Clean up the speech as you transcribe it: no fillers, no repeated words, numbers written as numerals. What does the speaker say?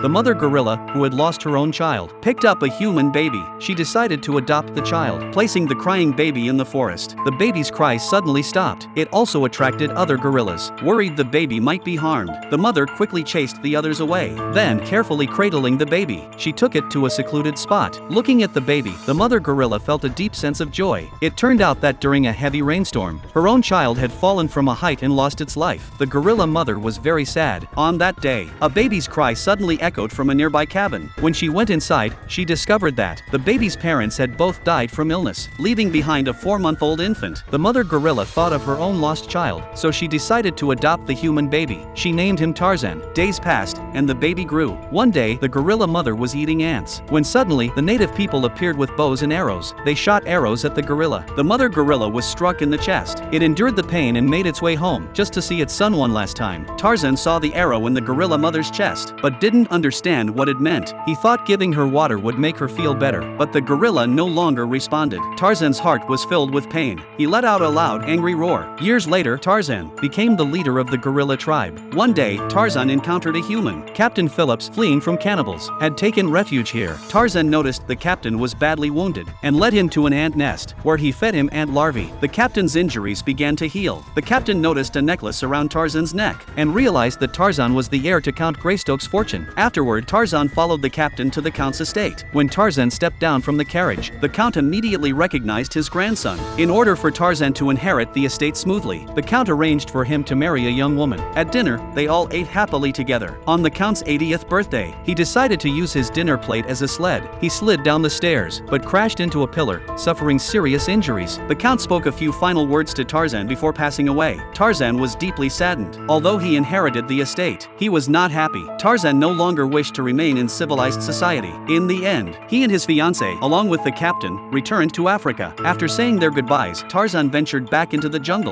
The mother gorilla, who had lost her own child, picked up a human baby. She decided to adopt the child, placing the crying baby in the forest. The baby's cry suddenly stopped. It also attracted other gorillas. Worried the baby might be harmed, the mother quickly chased the others away. Then, carefully cradling the baby, she took it to a secluded spot. Looking at the baby, the mother gorilla felt a deep sense of joy. It turned out that during a heavy rainstorm, her own child had fallen from a height and lost its life. The gorilla mother was very sad. On that day, a baby's cry suddenly echoed from a nearby cabin. When she went inside, she discovered that the baby's parents had both died from illness, leaving behind a 4-month-old infant. The mother gorilla thought of her own lost child, so she decided to adopt the human baby. She named him Tarzan. Days passed, and the baby grew. One day, the gorilla mother was eating ants, when suddenly, the native people appeared with bows and arrows. They shot arrows at the gorilla. The mother gorilla was struck in the chest. It endured the pain and made its way home, just to see its son one last time. Tarzan saw the arrow in the gorilla mother's chest, but didn't understand what it meant. He thought giving her water would make her feel better, but the gorilla no longer responded. Tarzan's heart was filled with pain. He let out a loud, angry roar. Years later, Tarzan became the leader of the gorilla tribe. One day, Tarzan encountered a human. Captain Phillips, fleeing from cannibals, had taken refuge here. Tarzan noticed the captain was badly wounded and led him to an ant nest, where he fed him ant larvae. The captain's injuries began to heal. The captain noticed a necklace around Tarzan's neck and realized that Tarzan was the heir to Count Greystoke's fortune. Afterward, Tarzan followed the captain to the count's estate. When Tarzan stepped down from the carriage, the count immediately recognized his grandson. In order for Tarzan to inherit the estate smoothly, the count arranged for him to marry a young woman. At dinner, they all ate happily together. On the count's 80th birthday, he decided to use his dinner plate as a sled. He slid down the stairs, but crashed into a pillar, suffering serious injuries. The count spoke a few final words to Tarzan before passing away. Tarzan was deeply saddened. Although he inherited the estate, he was not happy. Tarzan no longer wished to remain in civilized society. In the end, he and his fiancée, along with the captain, returned to Africa. After saying their goodbyes, Tarzan ventured back into the jungle.